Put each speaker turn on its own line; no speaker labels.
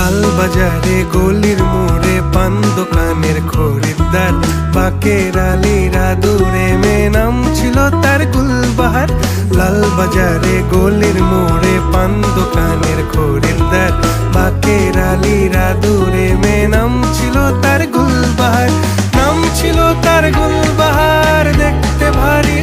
লাল বাজারে গলির মোড়ে পান দোকানের খরিদ্দার, বাকের আলীরা দূরে মে নাম ছিল তার গুলবাহার। লাল বাজারে গলির মোড়ে পান দোকানের খরিদ্দার, বাকের আলীরা দূরে মে নাম ছিল তার গুলবাহার। নাম ছিল তার গুলবাহার, দেখতে ভারী